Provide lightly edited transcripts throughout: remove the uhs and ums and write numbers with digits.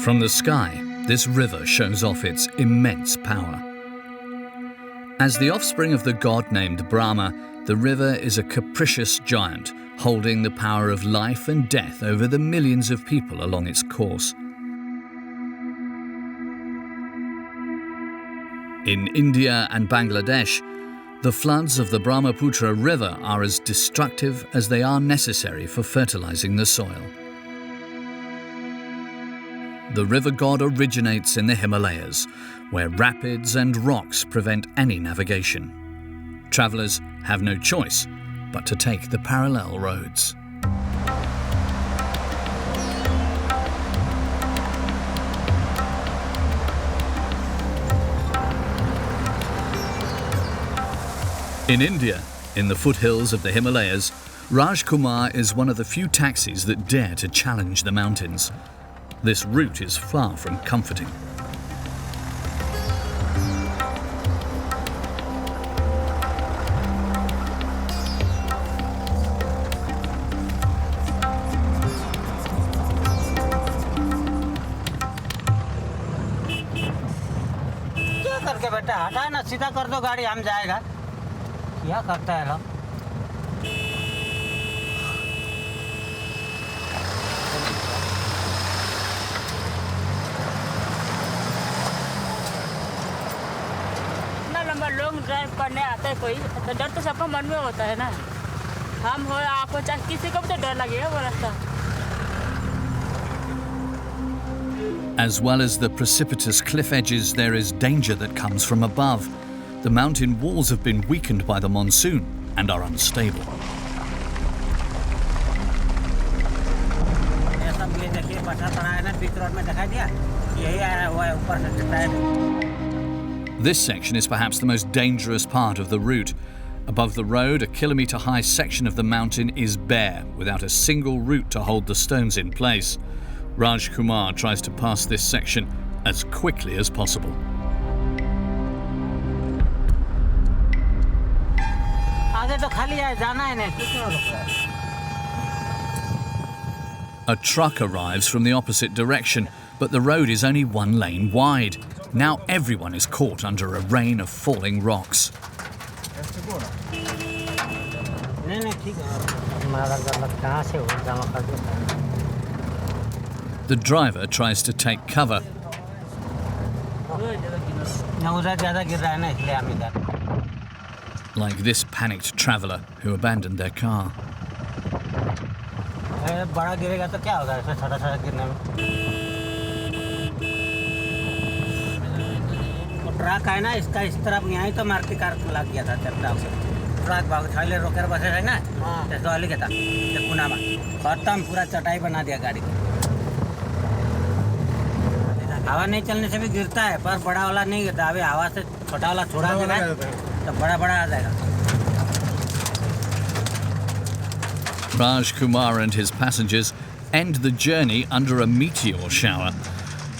From the sky, this river shows off its immense power. As the offspring of the god named Brahma, the river is a capricious giant, holding the power of life and death over the millions of people along its course. In India and Bangladesh, the floods of the Brahmaputra River are as destructive as they are necessary for fertilizing the soil. The river god originates in the Himalayas, where rapids and rocks prevent any navigation. Travellers have no choice but to take the parallel roads. In India, in the foothills of the Himalayas, Raj Kumar is one of the few taxis that dare to challenge the mountains. This route is far from comforting. क्या करके बेटा हटा ना सीधा कर दो गाड़ी हम जाएगा क्या करता है लोग लॉन्ग ड्राइव करने आता है कोई तो डर तो सबका मन में होता है ना हम हो आपको चाहे किसी को भी तो डर लगेगा वो रास्ता. As well as the precipitous cliff edges, there is danger that comes from above. The mountain walls have been weakened by the monsoon and are unstable. This section is perhaps the most dangerous part of the route. Above the road, a kilometre-high section of the mountain is bare, without a single route to hold the stones in place. Raj Kumar tries to pass this section as quickly as possible. A truck arrives from the opposite direction, but the road is only one lane wide. Now everyone is caught under a rain of falling rocks. The driver tries to take cover. Like this panicked traveller who abandoned their car. Truck है ना इसका इस तरफ यहीं तो मार के car लग गया था ट्रक से ट्रक भाग थैले रोकर बसे है ना तो वाली के था ये कुना में खत्म पूरा चटाई बना दिया गाड़ी को हवा नहीं चलने से भी गिरता है पर बड़ा वाला नहीं गिरता अभी हवा से छोटा वाला छोड़ा देना तो बड़ा बड़ा आ जाएगा. Raj Kumar and his passengers end the journey under a meteor shower.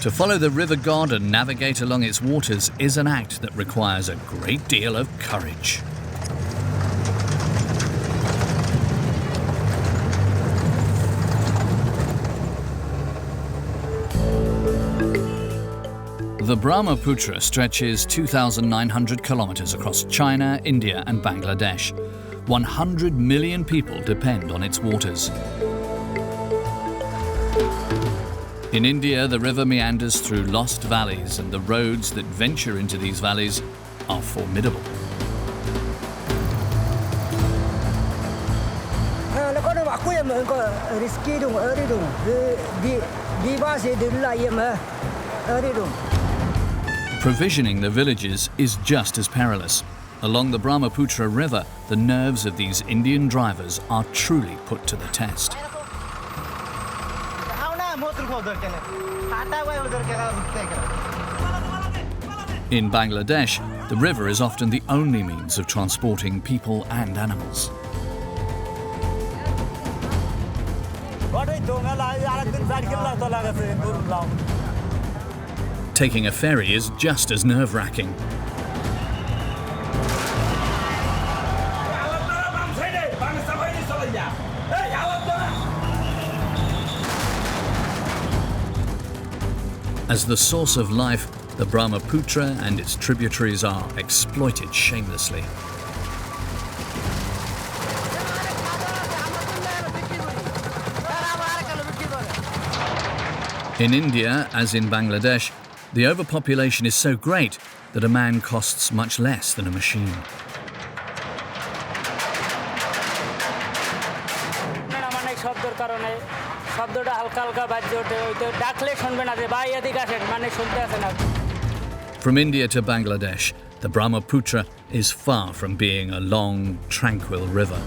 To follow the river god and navigate along its waters is an act that requires a great deal of courage. The Brahmaputra stretches 2,900 kilometers across China, India and Bangladesh. 100 million people depend on its waters. In India, the river meanders through lost valleys, and the roads that venture into these valleys are formidable. Provisioning the villages is just as perilous. Along the Brahmaputra River, the nerves of these Indian drivers are truly put to the test. In Bangladesh, the river is often the only means of transporting people and animals. Taking a ferry is just as nerve-wracking. As the source of life, the Brahmaputra and its tributaries are exploited shamelessly. In India, as in Bangladesh, the overpopulation is so great that a man costs much less than a machine. From India to Bangladesh, the Brahmaputra is far from being a long, tranquil river.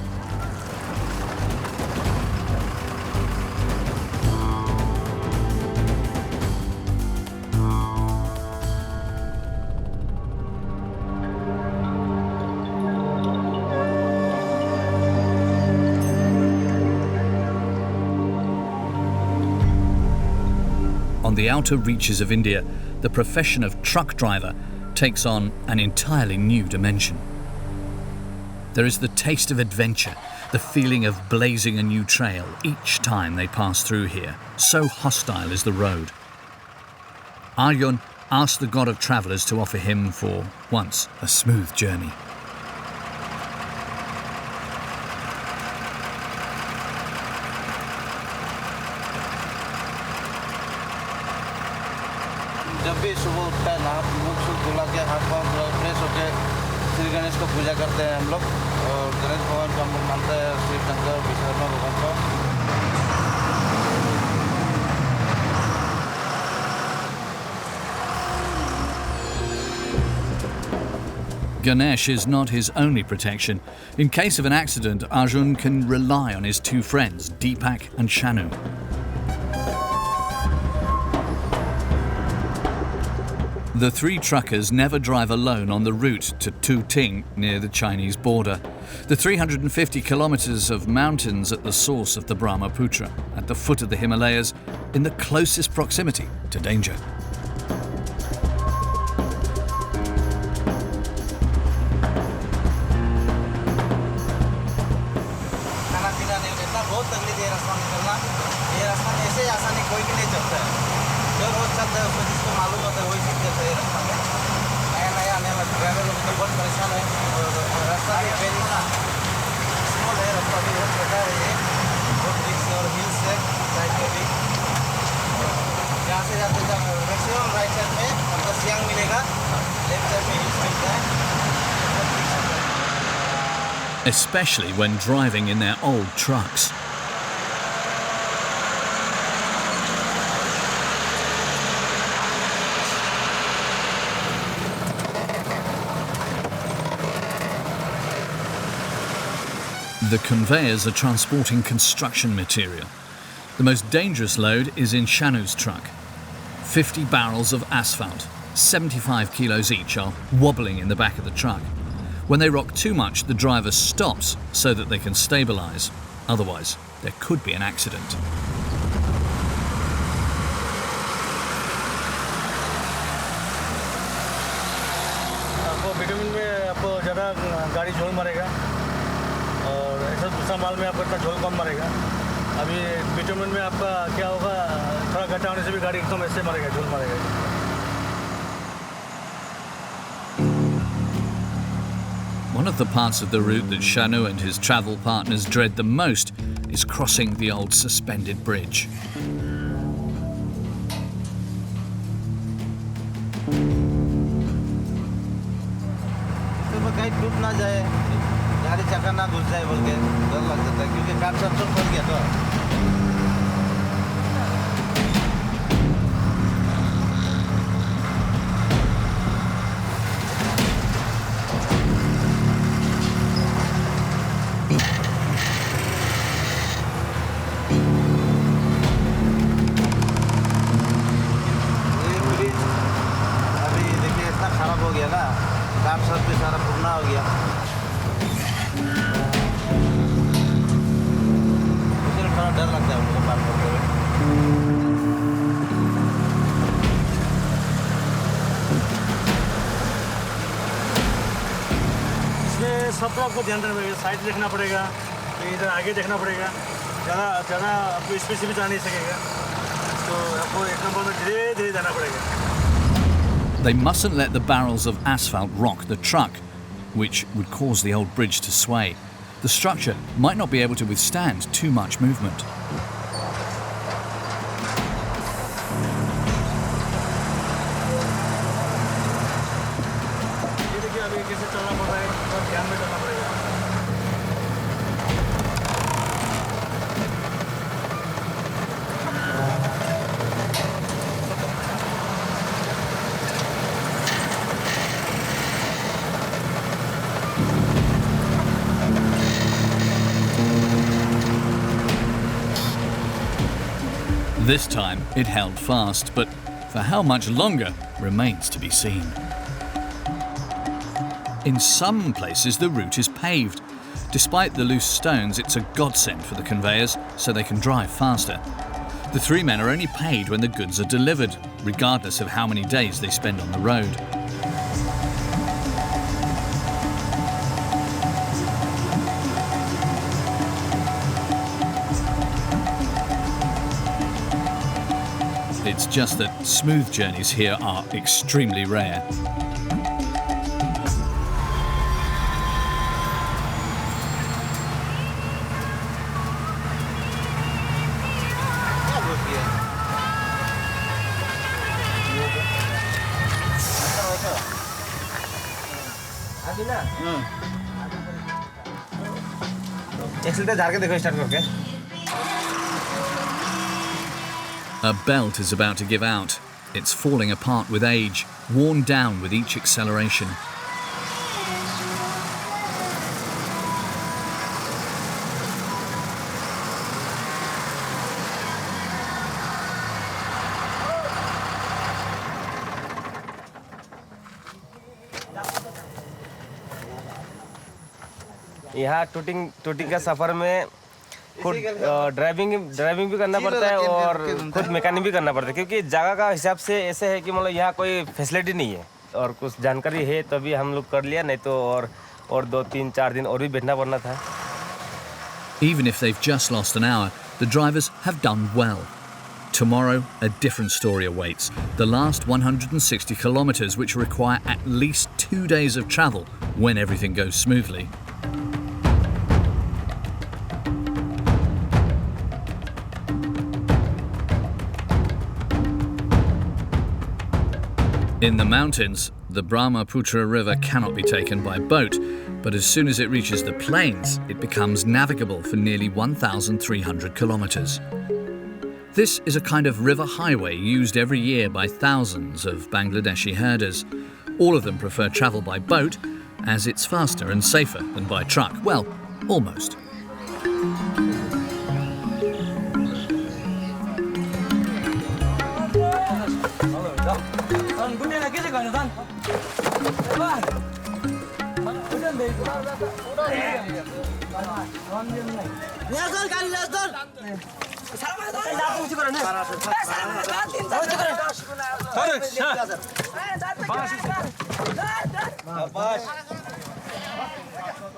On the outer reaches of India, the profession of truck driver takes on an entirely new dimension. There is the taste of adventure, the feeling of blazing a new trail each time they pass through here. So hostile is the road. Arjun asked the god of travellers to offer him, for once, a smooth journey. जब भी सुबह उठता है ना मुख सुख धुला के हाथ पाँव फ्रेश होकर श्री गणेश को पूजा करते हैं हम लोग और गणेश भगवान को हम लोग मानते हैं शिव शंकर विश्वकर्मा भगवान को Ganesh is not his only protection. In case of an accident, Arjun can rely on his two friends, Deepak and Shanu. The three truckers never drive alone on the route to Tu Ting near the Chinese border. The 350 kilometers of mountains at the source of the Brahmaputra, at the foot of the Himalayas, in the closest proximity to danger. Especially when driving in their old trucks. The conveyors are transporting construction material. The most dangerous load is in Shanu's truck. 50 barrels of asphalt, 75 kilos each, are wobbling in the back of the truck. When they rock too much, the driver stops so that they can stabilise. Otherwise, there could be an accident. Bitumen में आपको ज़्यादा गाड़ी झोल मारेगा और ऐसा दूसरा माल में आपको इतना झोल कम मारेगा अभी बिटुमिन में आपका क्या होगा थोड़ा घटा होने से भी गाड़ी एकदम ऐसे मारेगा झोल मारेगा One of the parts of the route that Shanu and his travel partners dread the most is crossing the old suspended bridge. कहीं टूट ना जाए गाड़ी चक्का ना घुस जाए बोल के डर लग जाता है क्योंकि काट सब फंस गया तो अभी देखिए इतना खराब हो गया ना काम सब पे सारा पुरना हो गया मुझे थोड़ा डर लगता है उनको बात करते हुए इसमें सब आपको ध्यान देना पड़ेगा साइड देखना पड़ेगा इधर आगे देखना पड़ेगा ज़्यादा आपको स्पीड से भी जा नहीं सकेगा तो आपको एक नंबर में धीरे-धीरे जाना पड़ेगा। They mustn't let the barrels of asphalt rock the truck, which would cause the old bridge to sway. The structure might not be able to withstand too much movement. ये देखिए अभी कैसे चलना पड़ रहा है और ध्यान में चलना पड़ेगा। This time it held fast, but for how much longer remains to be seen. In some places the route is paved. Despite the loose stones, it's a godsend for the conveyors so they can drive faster. The three men are only paid when the goods are delivered, regardless of how many days they spend on the road. It's just that smooth journeys here are extremely rare. एक्सीटर झाड़ के देखो start करके A belt is about to give out. It's falling apart with age, worn down with each acceleration. यहाँ tooting का सफ़र में खुद driving भी करना पड़ता है और खुद मैकेनिक भी करना पड़ता है, क्योंकि जगह का हिसाब से ऐसे है कि मतलब यहाँ कोई फैसिलिटी नहीं है और कुछ जानकारी है तभी हम लोग कर लिया, नहीं तो और 2-3-4 दिन और भी बैठना पड़ना था। Even if they've just lost an hour, the drivers have done well. Tomorrow, a different story awaits. The last 160 kilometres, which require at least 2 days of travel when everything goes smoothly. In the mountains, the Brahmaputra River cannot be taken by boat, but as soon as it reaches the plains, it becomes navigable for nearly 1,300 kilometres. This is a kind of river highway used every year by thousands of Bangladeshi herders. All of them prefer travel by boat, as it's faster and safer than by truck. Well, almost.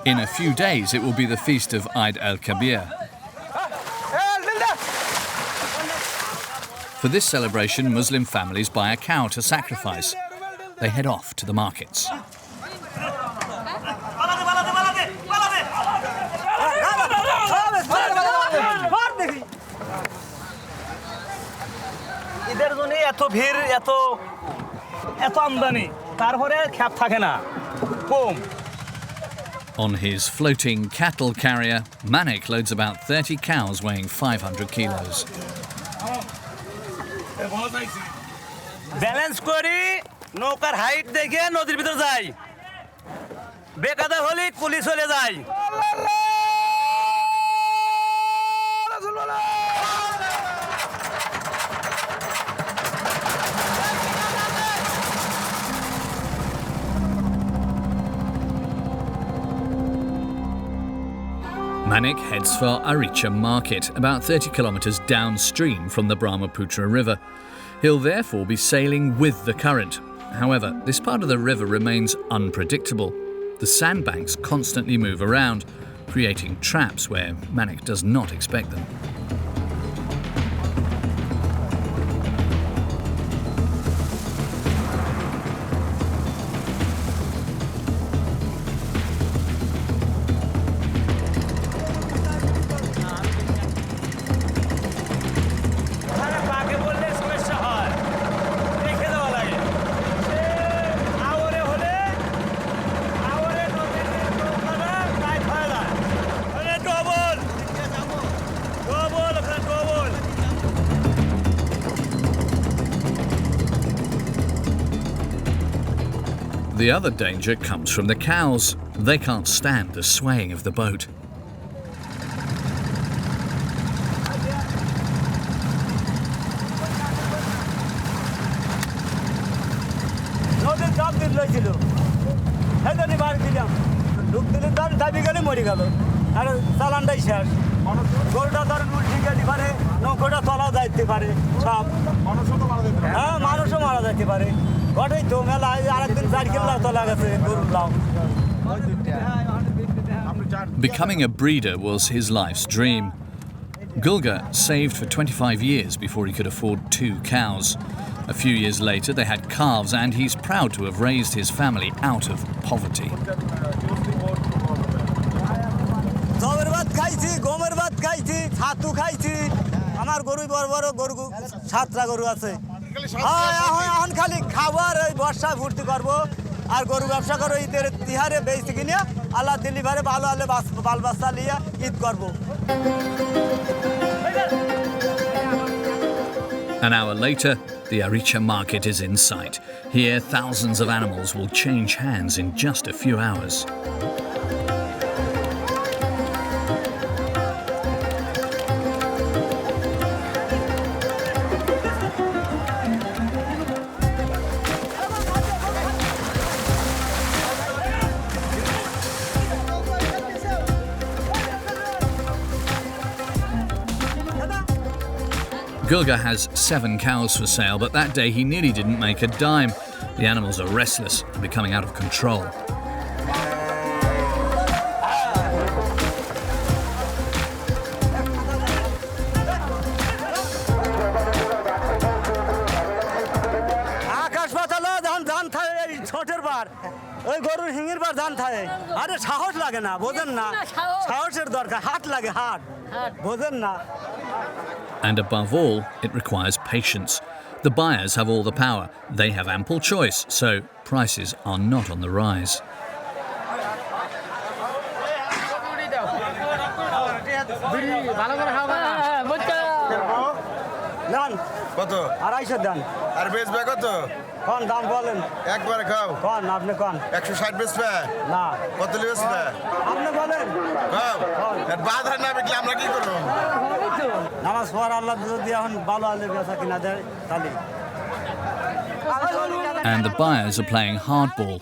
In a few days, it will be the feast of Eid al-Kabir. For this celebration, Muslim families buy a cow to sacrifice. They head off to the markets. এত ভিড় এত আমদানি তারপরে খ্যাপ থাকে না কম On his floating cattle carrier, Manik loads about 30 cows weighing 500 kilos. Balance করি নৌকার height দেখে নদীর ভিতর যাই বেকাদা হলে কুলি চলে যায় Manik heads for Aricha market, about 30 kilometres downstream from the Brahmaputra River. He'll therefore be sailing with the current. However, this part of the river remains unpredictable. The sandbanks constantly move around, creating traps where Manik does not expect them. The other danger comes from the cows. They can't stand the swaying of the boat. Becoming a breeder was his life's dream. Gulga saved for 25 years before he could afford 2 cows. A few years later, they had calves, and he's proud to have raised his family out of poverty. An hour later, the Aricha market is in sight. Here, thousands of animals will change hands in just a few hours. Gulga has 7 cows for sale, but that day he nearly didn't make a dime. The animals are restless and becoming out of control. And above all, it requires patience. The buyers have all the power. They have ample choice, so prices are not on the rise. And the buyers are playing hardball.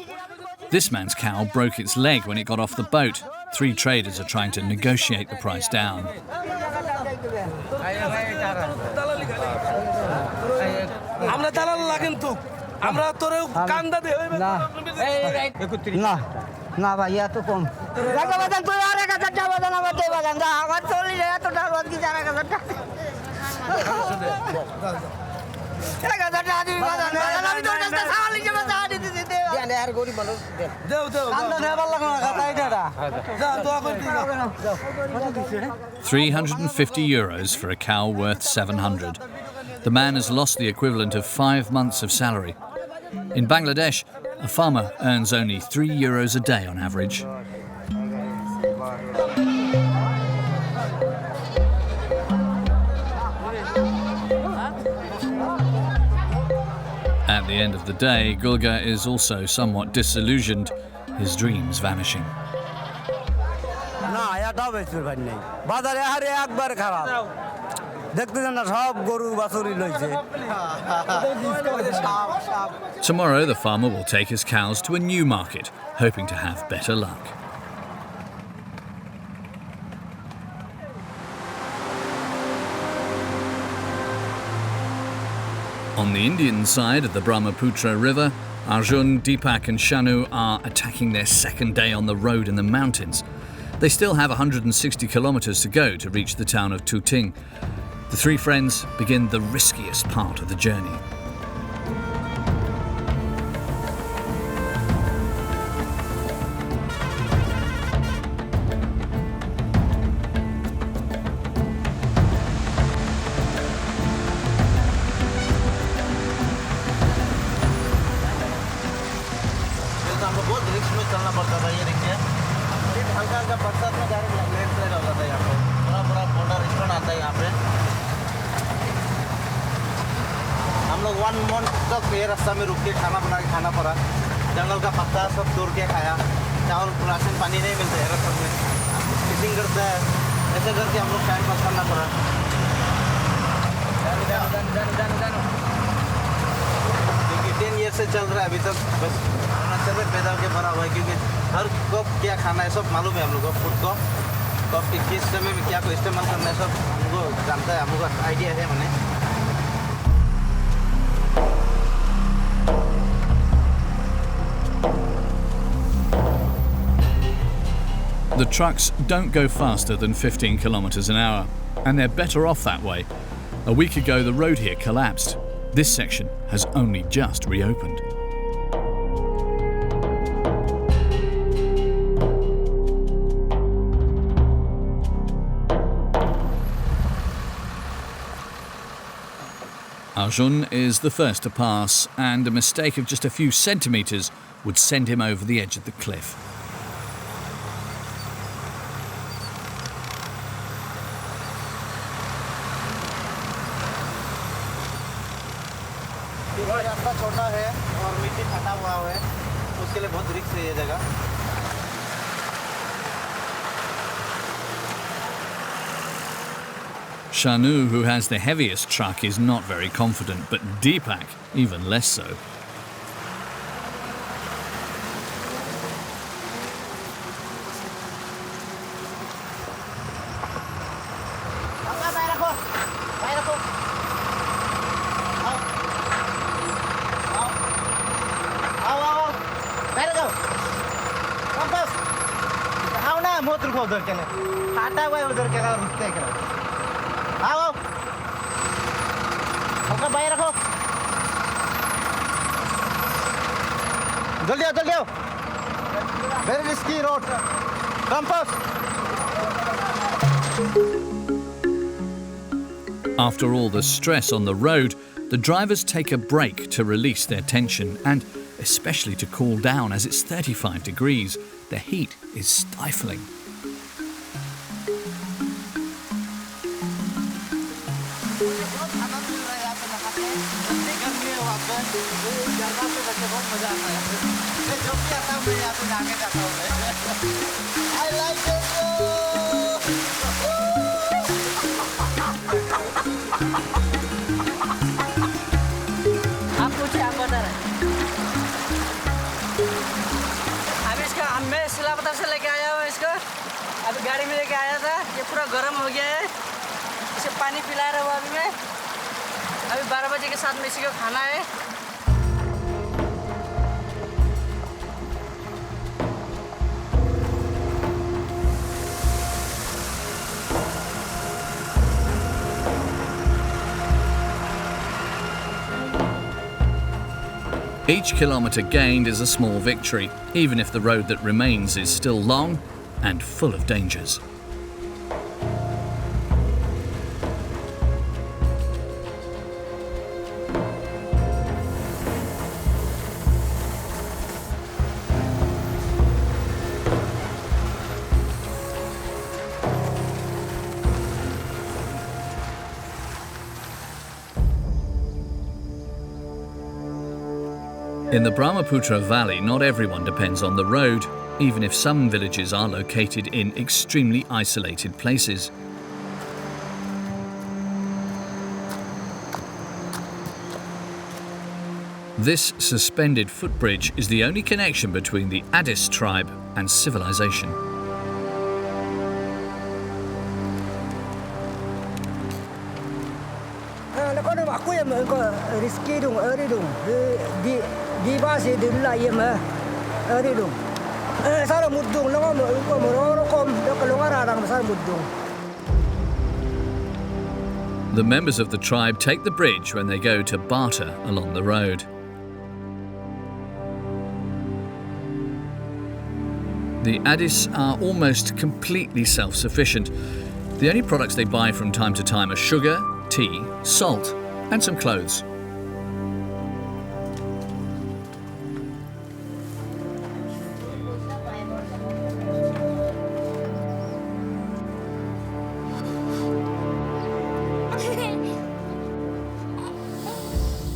This man's cow broke its leg when it got off the boat. 3 traders are trying to negotiate the price down. €350 for a cow worth 700. The man has lost the equivalent of 5 months of salary. In Bangladesh, a farmer earns only €3 a day on average. At the end of the day, Gulga is also somewhat disillusioned, his dreams vanishing. Tomorrow, the farmer will take his cows to a new market, hoping to have better luck. On the Indian side of the Brahmaputra River, Arjun, Deepak and Shanu are attacking their second day on the road in the mountains. They still have 160 kilometers to go to reach the town of Tuting. The 3 friends begin the riskiest part of the journey. हम लोग 1 month तक ये रास्ता में रुक के खाना बना के खाना पड़ा जंगल का पत्ता सब तोड़ के खाया, चावल राशन पानी नहीं मिलता है रसम में, फिशिंग करता है, ऐसे करके हम लोग टाइम पास करना पड़ा। क्योंकि 10 ईयर से चल रहा है अभी तक, बस अरुणाचल में पैदा होकर बड़ा हुआ है, क्योंकि हर कब क्या खाना है सब मालूम है हम लोग को, फूड को कब किस समय में क्या को इस्तेमाल करना है सब हमको जानता है, हमको आइडिया है मैंने। The trucks don't go faster than 15 kilometers an hour, and they're better off that way. A week ago, the road here collapsed. This section has only just reopened. Arjun is the first to pass, and a mistake of just a few centimeters would send him over the edge of the cliff. रास्ता छोटा है और मिट्टी फटा हुआ है, उसके लिए बहुत रिस्क है ये जगह। Shanu, who has the heaviest truck, is not very confident, but Deepak even less so. उधर के ना फाटा हुआ है, उधर के ना रुकते हैं। आओ हमका बाहर रखो, जल्दी आओ जल्दी आओ। Very risky road, compass. After all the stress on the road, the drivers take a break to release their tension and especially to cool down, as it's 35 degrees. The heat is stifling. I like it. आप पूछिए, आप बता रहे हैं। अभी इसका मैं सिलापत्थर से लेके आया हूँ इसको, अभी गाड़ी में लेके आया था, ये पूरा गर्म हो गया है, इसे पानी पिला रहा हूँ अभी मैं। अभी 12 बजे के साथ में इसी को खाना है। Each kilometre gained is a small victory, even if the road that remains is still long and full of dangers. In the Brahmaputra Valley, not everyone depends on the road, even if some villages are located in extremely isolated places. This suspended footbridge is the only connection between the Addis tribe and civilization. The members of the tribe take the bridge when they go to barter along the road. The Addis are almost completely self-sufficient. The only products they buy from time to time are sugar, tea, salt, and some clothes.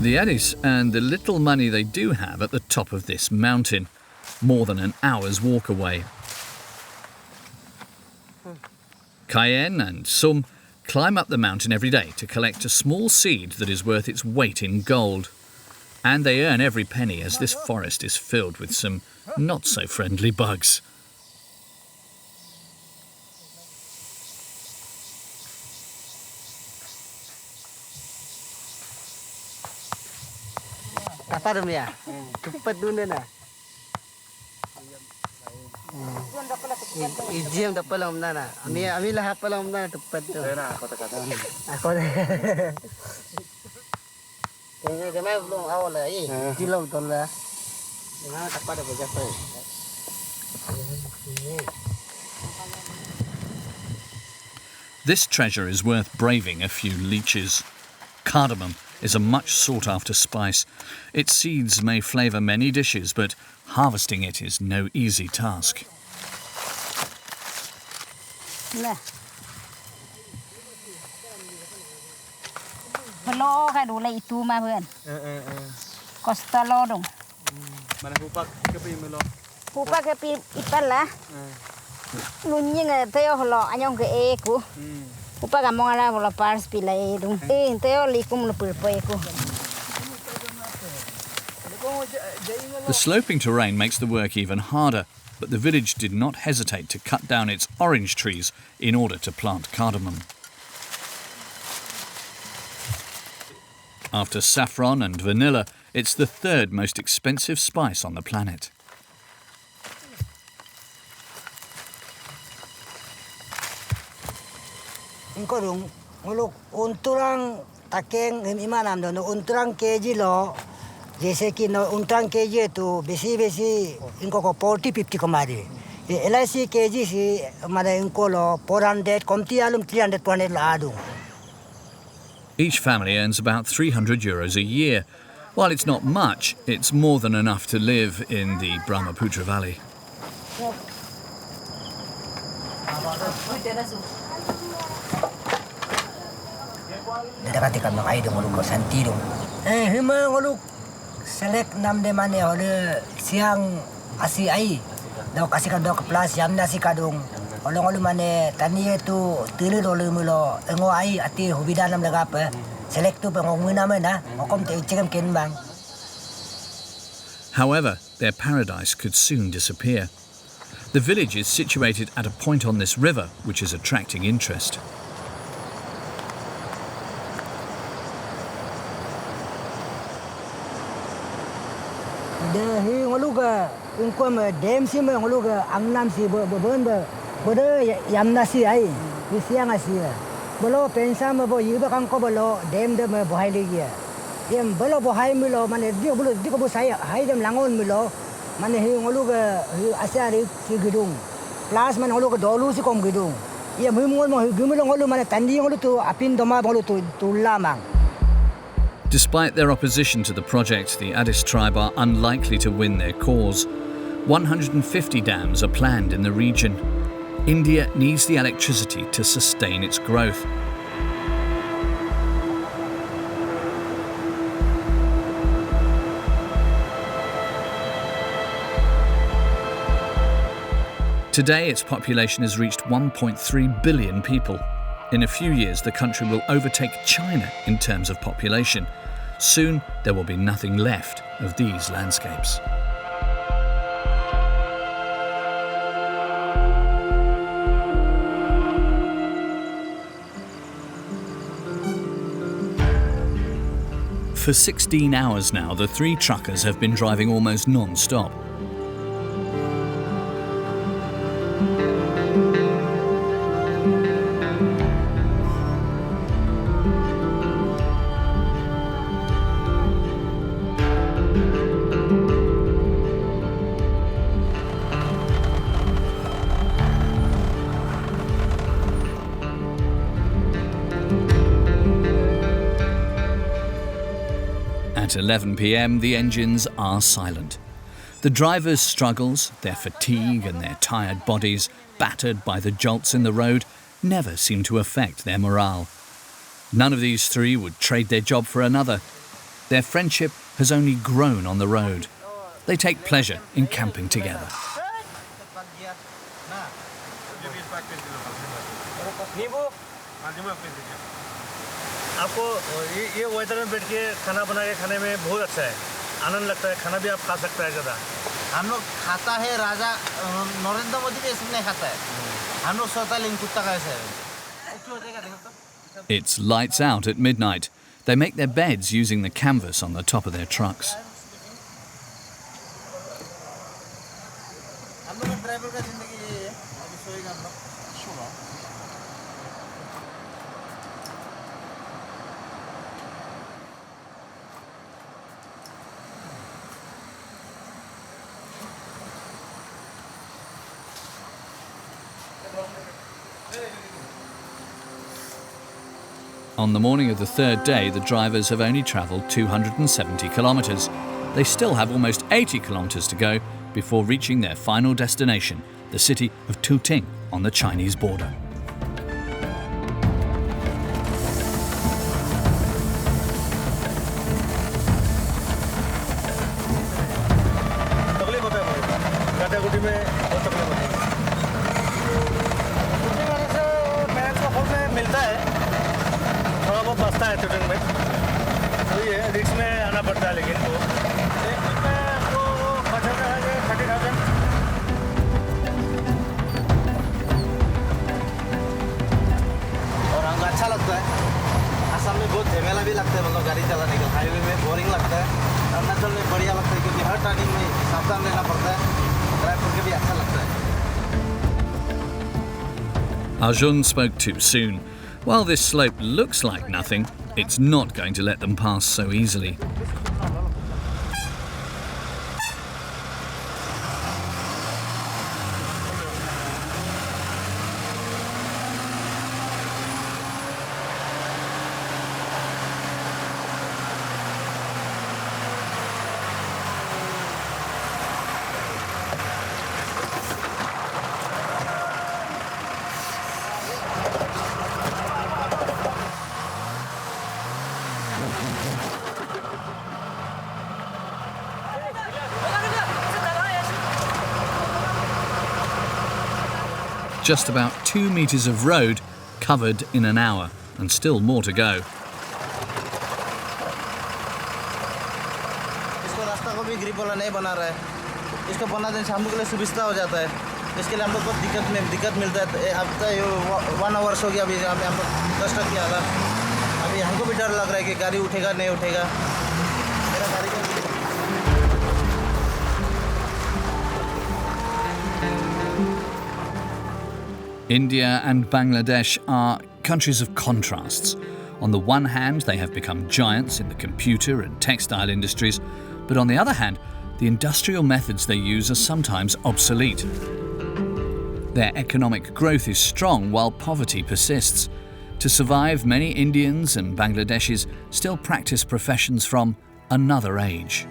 The the Addis and the little money they do have at the top of this mountain, more than an hour's walk away. Cayenne and Sum climb up the mountain every day to collect a small seed that is worth its weight in gold. And they earn every penny as this forest is filled with some not-so-friendly bugs. Apa dong ya? Cepet dulu na. Ijem dapat lang na. Ami lahat pa lang na cepet tu. Ako na. Kaya kami belum awal lagi. Jilau tu lah. Dengan tak pada berjaya. This treasure is worth braving a few leeches. Cardamom is a much sought-after spice. Its seeds may flavour many dishes, but harvesting it is no easy task. Hello, kan dulu itu mah พื่อน Costa lo dong. Mana pupak kepi melo. Pupa ke pi ipan lah. Nunyi nggak tahu hello, anyong ke aku. Pupa kamu ngala hello pars pilai dong. Tahu likum lo pulpo aku. The sloping terrain makes the work even harder, but the village did not hesitate to cut down its orange trees in order to plant cardamom. After saffron and vanilla, it's the third most expensive spice on the planet. Engkau dong, nguluk unturang takeng imanam dong, unturang kg lo, जैसे कि उनतांग KG तो बेसी इनको को 40-50 Kumari LIC KG से हमारे इनको लो 400 कमती आलूम 300-400 ला दूँ. Each family earns about €300 a year. While it's not much, it's more than enough to live in the Brahmaputra Valley. Dekati kan makai dong nguluk santi dong. Hima nguluk select nam de mane ole siang asi ai. Dah kasih kan dah ke plus jam nasi kadung. Olong-olong mane tani itu tilir oleh mula engo ai ati hubida nam laga apa. Select tu pengong muna mana. Okom te cekam ken bang. However, their paradise could soon disappear. The village is situated at a point on this river which is attracting interest. Dah nguluk ungko me dem si me nguluk angnam si berde yam nasi ai. Di siang asi. Belo pensa me bo yiba kan ko belo dem de me bohai lagi. Yam belo bohai milo mane dia ko saya hai dem langon milo mane nguluk asari si gedung. Plus man nguluk dolu si kom gedung. Yam ngul mo gumilo nguluk mane tandi nguluk tu apin doma nguluk tu lamang. Despite their opposition to the project, the Addis tribe are unlikely to win their cause. 150 dams are planned in the region. India needs the electricity to sustain its growth. Today, its population has reached 1.3 billion people. In a few years, the country will overtake China in terms of population. Soon, there will be nothing left of these landscapes. For 16 hours now, the three truckers have been driving almost non-stop. At 11 p.m, the engines are silent. The drivers' struggles, their fatigue and their tired bodies, battered by the jolts in the road, never seem to affect their morale. None of these three would trade their job for another. Their friendship has only grown on the road. They take pleasure in camping together. आपको ये weather में बैठ के खाना बना के खाने में बहुत अच्छा है, आनंद लगता है, खाना भी आप खा सकते हैं ज़्यादा। हम लोग खाता है, राजा नरेंद्र मोदी भी इसमें नहीं खाता है, हम लोग सोता लेकिन कुत्ता कैसे है। It's lights out at midnight. They make their beds using the canvas on the top of their trucks. हम लोग का ड्राइवर का जिंदगी ये है, अभी सोएगा हम लोग। On the morning of the third day, the drivers have only travelled 270 kilometres. They still have almost 80 kilometres to go before reaching their final destination, the city of Tuting on the Chinese border. तकलीफ होता है बहुत, गाड़ी में बहुत तकलीफ होती है। उसकी वजह से बैलेंस का फल में मिलता है, थोड़ा बहुत बचता है टूटिंग में, तो ये रिक्स में आना पड़ता है, लेकिन तो एक दिन में तो खर्चा है 30,000। और हमको अच्छा लगता है, असम में बहुत झमेला भी लगता है, मतलब गाड़ी चलाने का हाईवे में बोरिंग लगता है, अरुणाचल में बढ़िया लगता है क्योंकि हर टर्निंग में सावधान रहना पड़ता है, ड्राइव करके भी अच्छा लगता है। Arjun spoke too soon. While this slope looks like nothing, it's not going to let them pass so easily. Just about 2 metres of road covered in an hour, and still more to go. इसको रास्ता को भी grip वाला नहीं बना रहा है, इसको बना देने से हम लोग के लिए सुविधा हो जाता है, इसके लिए हम लोग को दिक्कत मिलता है। अब तो 1 आवर्स हो गया, अभी हम लोग कष्ट की हालत, अभी हमको भी डर लग रहा है कि गाड़ी उठेगा नहीं उठेगा। मेरा गाड़ी का India and Bangladesh are countries of contrasts. On the one hand, they have become giants in the computer and textile industries, but on the other hand, the industrial methods they use are sometimes obsolete. Their economic growth is strong while poverty persists. To survive, many Indians and Bangladeshis still practice professions from another age.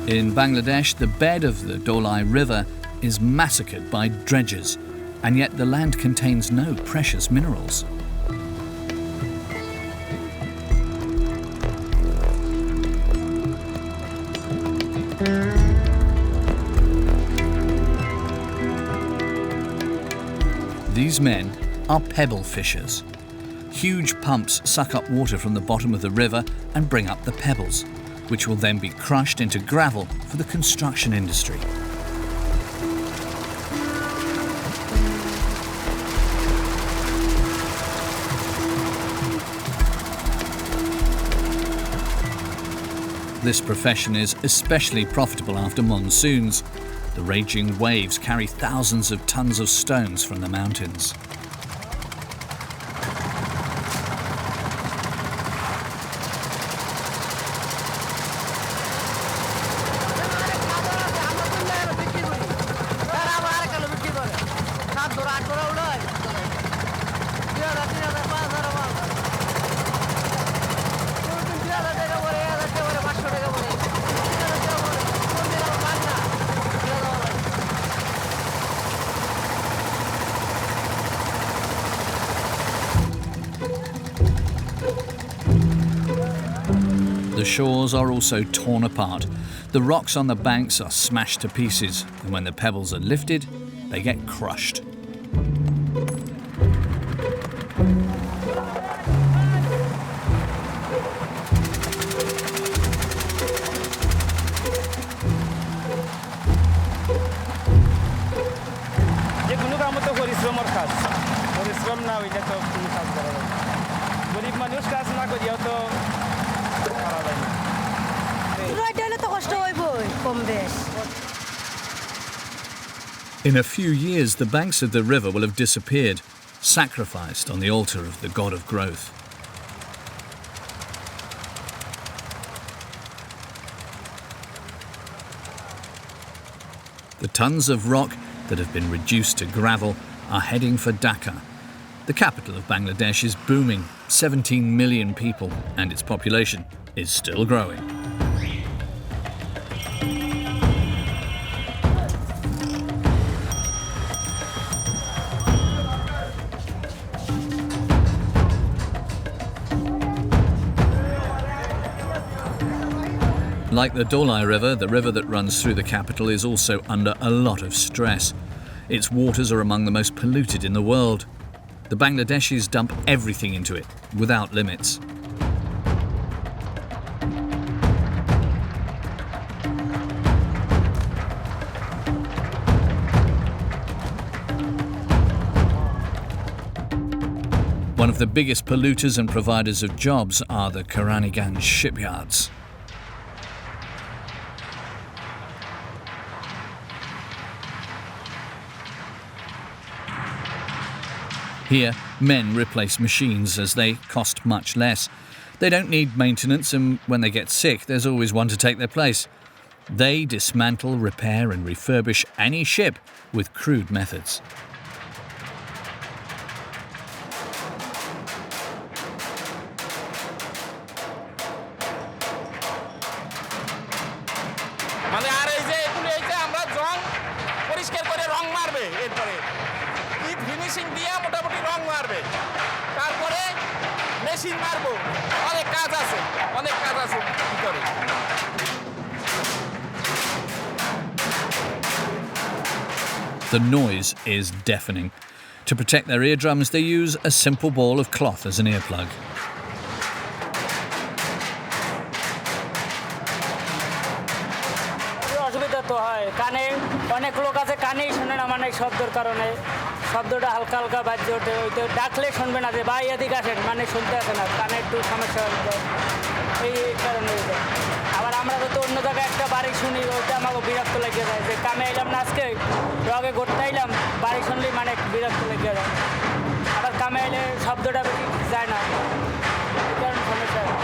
In Bangladesh, the bed of the Dolai River is massacred by dredgers, and yet the land contains no precious minerals. These men are pebble fishers. Huge pumps suck up water from the bottom of the river and bring up the pebbles, which will then be crushed into gravel for the construction industry. This profession is especially profitable after monsoons. The raging waves carry thousands of tons of stones from the mountains. the shores are also torn apart. The rocks on the banks are smashed to pieces, and when the pebbles are lifted, they get crushed. In a few years, the banks of the river will have disappeared, sacrificed on the altar of the god of growth. The tons of rock that have been reduced to gravel are heading for Dhaka. The capital of Bangladesh is booming, 17 million people, and its population is still growing. Like the Dholai River, the river that runs through the capital is also under a lot of stress. Its waters are among the most polluted in the world. The Bangladeshis dump everything into it, without limits. One of the biggest polluters and providers of jobs are the Keranganj shipyards. Here, men replace machines as they cost much less. They don't need maintenance, and when they get sick, there's always one to take their place. They dismantle, repair and refurbish any ship with crude methods. The noise is deafening. To protect their eardrums, they use a simple ball of cloth as an earplug. শব্দটা হালকা হালকা বাজে ওঠে, ওই তো ডাকলে শুনবে না যে ভাই এদিকে আসেন, মানে শুনতে আসে না, কানে একটু সমস্যা হচ্ছে এই কারণে। আবার আমরা তো অন্য জায়গায় একটা বাড়ি শুনি, ওইটা আমাকে বিরক্ত লেগে যায় যে কামে এলাম না আজকে, রগে ঘুরতে এলাম, বাড়ি শুনলেই মানে বিরক্ত লেগে যায়। আবার কামে এলে শব্দটা বেশি যায় না, এই কারণে সমস্যা হয়।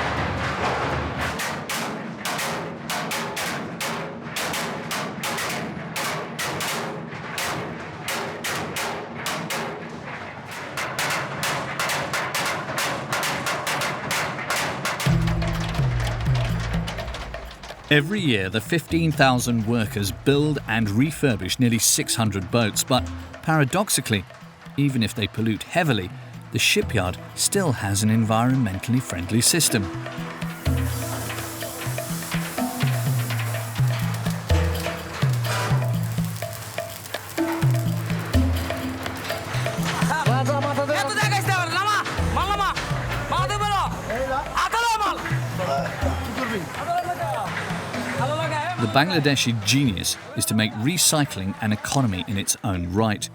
Every year, the 15,000 workers build and refurbish nearly 600 boats, but paradoxically, even if they pollute heavily, the shipyard still has an environmentally friendly system. The Bangladeshi genius is to make recycling an economy in its own right.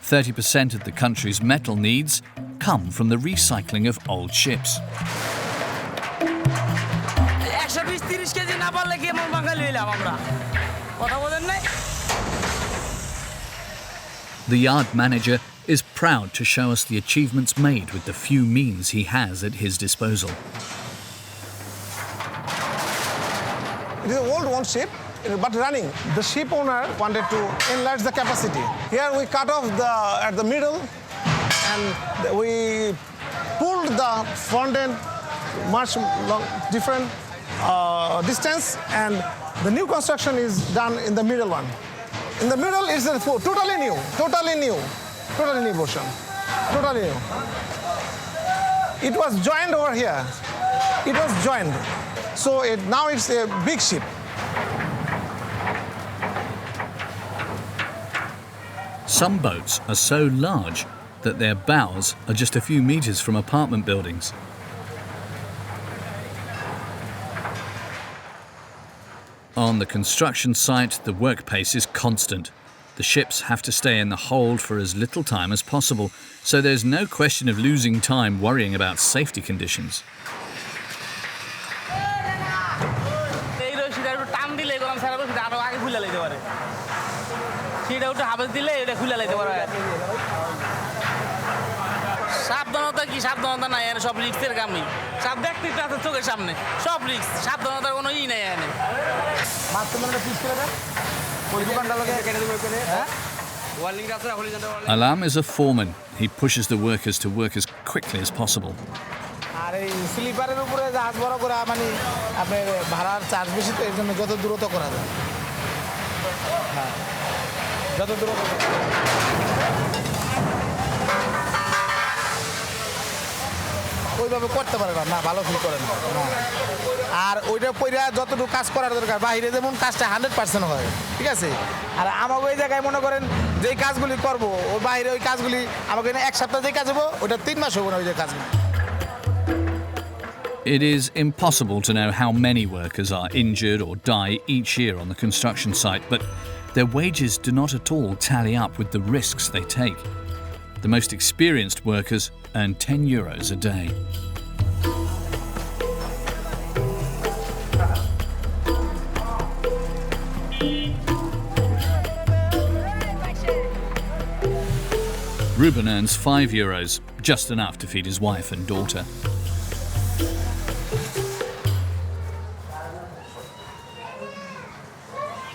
30% of the country's metal needs come from the recycling of old ships. The yard manager is proud to show us the achievements made with the few means he has at his disposal. It is an old one ship, but running. The ship owner wanted to enlarge the capacity. Here we cut off at the middle, and we pulled the front end much different distance, and the new construction is done in the middle one. In the middle is totally new version, totally new. It was joined over here. It was joined. So now it's a big ship. Some boats are so large that their bows are just a few meters from apartment buildings. On the construction site, the work pace is constant. The ships have to stay in the hold for as little time as possible, so there's no question of losing time worrying about safety conditions. সাবধানতা কি সাবধানতা নাই এনে সব রিস্কের কামই সব দেখতে আছে চোখের সামনে সব রিস্ক সাবধানতার কোনো ই নাই এনে মাত্র মানে পিস করে দেন ওই দোকানটা লাগে কেটে দেব ওখানে হ্যাঁ ওয়ার্লিং আছে horizontal ওয়ার্লিং Alam is a foreman. He pushes the workers to work as quickly as possible. আর এই স্লিপারের উপরে জাহাজ বড় করে মানে আপনি ভাড়ার চার্জ বেশি তো এর জন্য যত দূরত্ব করা যায় হ্যাঁ যত দূরত্ব ওইভাবে করতে পারে না ভালো ফিল করেন না আর ওইটা পইরা যতটুকু কাজ করার দরকার বাইরে যেমন কাজটা 100% হয় ঠিক আছে আর আমাকে ওই জায়গায় মনে করেন যেই কাজগুলি করব ওই বাইরে ওই কাজগুলি আমাকে এক সপ্তাহ যে কাজ হবো ওটা 3 মাস হবে না ওই যে কাজগুলি It is impossible to know how many workers are injured or die each year on the construction site, but their wages do not at all tally up with the risks they take. The most experienced workers earn €10 a day. Ruben earns €5, just enough to feed his wife and daughter.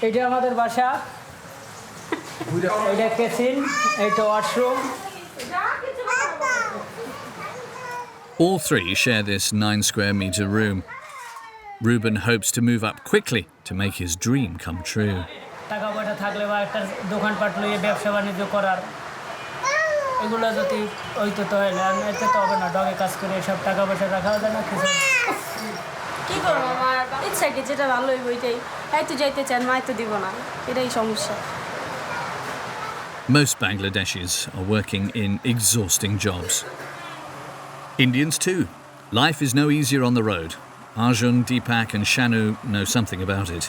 এটা আমাদের বাসা এটা kitchen এটা washroom All three share this 9 square metre room. Ruben hopes to move up quickly to make his dream come true. টাকা পয়সা থাকলে বা একটা দোকানপাট লইয়ে ব্যবসা বাণিজ্য করার এগুলো যদি হইতো তো হয় না এতে তো হবে না ডগে কাজ করে সব টাকা পয়সা রাখাও যায় না কিছু কি করবো আমার ইচ্ছা কি যেটা ভালো হইব ওইটাই এই তো যাইতে চান মাই তো দিব না এটাই সমস্যা Most Bangladeshis are working in exhausting jobs. Indians too. Life is no easier on the road. Arjun, Deepak and Shanu know something about it.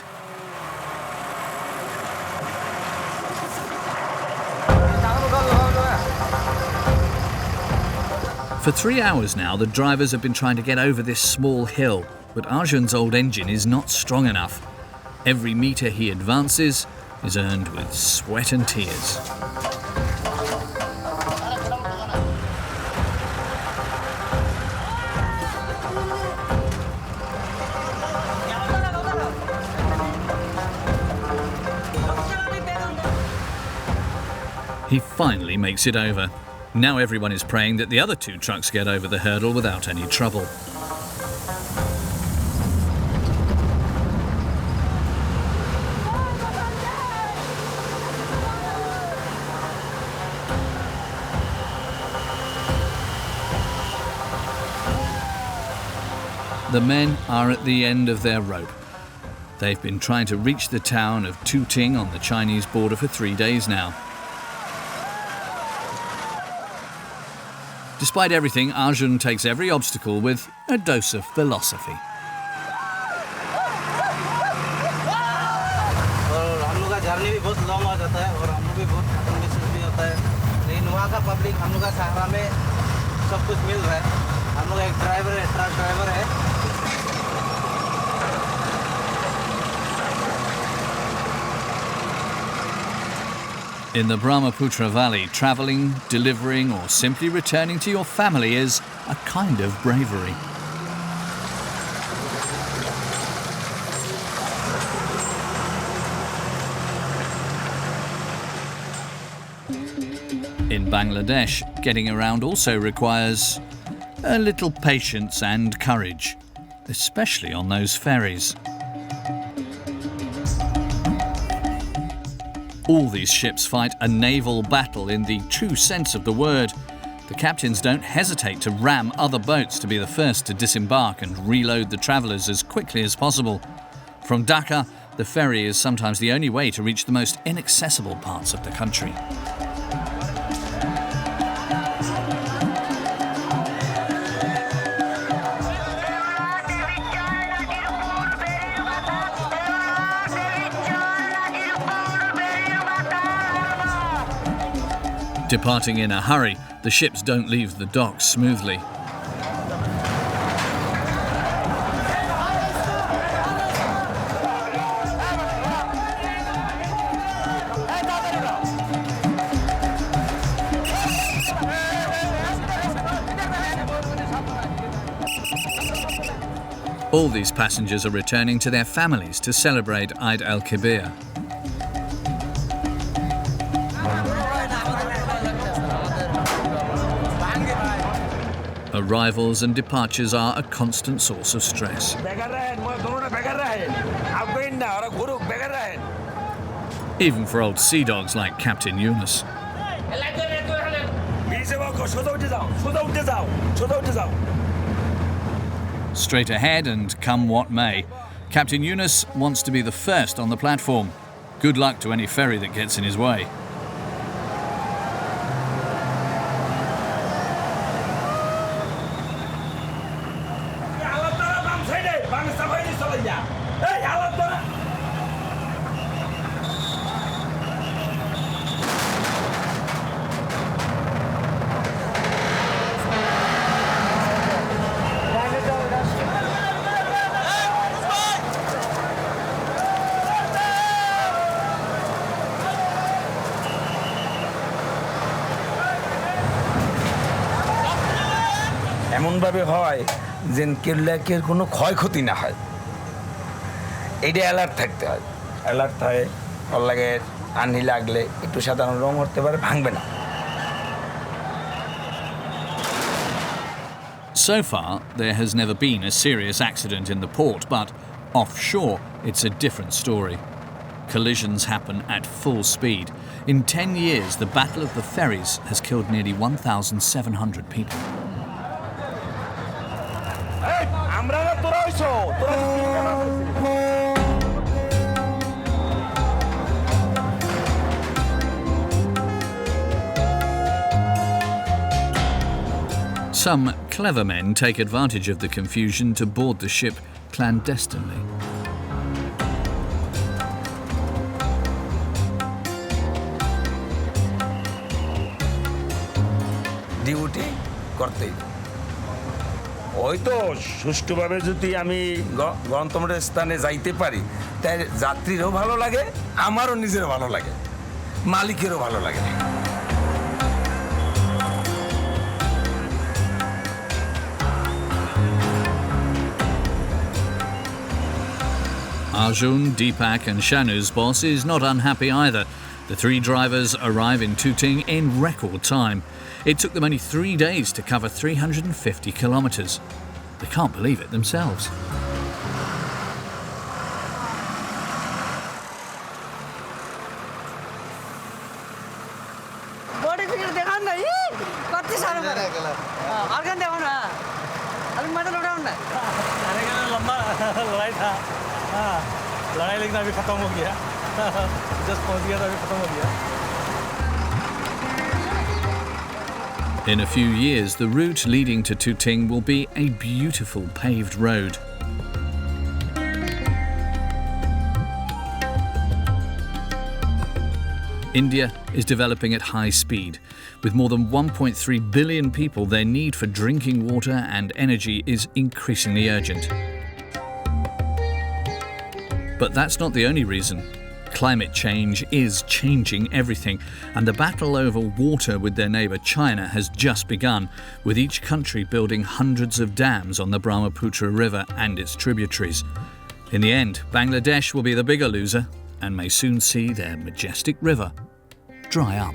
For 3 hours now, the drivers have been trying to get over this small hill, but Arjun's old engine is not strong enough. Every metre he advances is earned with sweat and tears. He finally makes it over. Now everyone is praying that the other 2 trucks get over the hurdle without any trouble. The men are at the end of their rope. They've been trying to reach the town of Tuting on the Chinese border for 3 days now. Despite everything, Arjun takes every obstacle with a dose of philosophy. और हम लोग का journey भी बहुत long हो जाता है और हम लोग भी बहुत कंडीशन भी होता है लेकिन वहाँ का पब्लिक हम लोग का सहारा में सब कुछ मिल रहा है हम लोग एक ड्राइवर है ट्रक ड्राइवर है In the Brahmaputra Valley, travelling, delivering or simply returning to your family is a kind of bravery. In Bangladesh, getting around also requires a little patience and courage, especially on those ferries. All these ships fight a naval battle in the true sense of the word. the captains don't hesitate to ram other boats to be the first to disembark and reload the travellers as quickly as possible. From Dhaka, the ferry is sometimes the only way to reach the most inaccessible parts of the country. Departing in a hurry, the ships don't leave the docks smoothly. All these passengers are returning to their families to celebrate Eid al-Kibir. Arrivals and departures are a constant source of stress. Even for old sea dogs like Captain Yunus. Straight ahead and come what may, Captain Yunus wants to be the first on the platform. Good luck to any ferry that gets in his way. এমনভাবে হয় যে কেউ কোনো ক্ষয়ক্ষতি না হয়, এইটা alert থাকতে হয়। অ্যালার্ট হয় ওর লাগে আনি লাগলে একটু সাধারণ রং করতে পারে, ভাঙবে না। So far, there has never been a serious accident in the port, but offshore, it's a different story. Collisions happen at full speed. In 10 years, the Battle of the Ferries has killed nearly 1,700 people. Some clever men take advantage of the confusion to board the ship clandestinely. Duty করতেই ওই তো সুষ্ঠুভাবে যদি আমি গন্তব্যের স্থানে যাইতে পারি, তাই যাত্রীরও ভালো লাগে, আমারও নিজেরও ভালো লাগে, মালিকেরও ভালো লাগে। Arjun, Deepak and Shanu's boss is not unhappy either. The three drivers arrive in Tooting in record time. It took them only 3 days to cover 350 kilometres. They can't believe it themselves. Body figure देखा ना ये कत्ती सारे organ देखो ना अभी मत लौटाओ ना आने का लंबा लड़ाई था। हाँ, लड़ाई लेकिन अभी खत्म हो गया। जस्ट पहुंच गया तो अभी खत्म हो गया। In a few years, the route leading to Tooting will be a beautiful paved road. India is developing at high speed. With more than 1.3 billion people, their need for drinking water and energy is increasingly urgent. But that's not the only reason. Climate change is changing everything, and the battle over water with their neighbour China has just begun, with each country building hundreds of dams on the Brahmaputra River and its tributaries. In the end, Bangladesh will be the bigger loser and may soon see their majestic river dry up.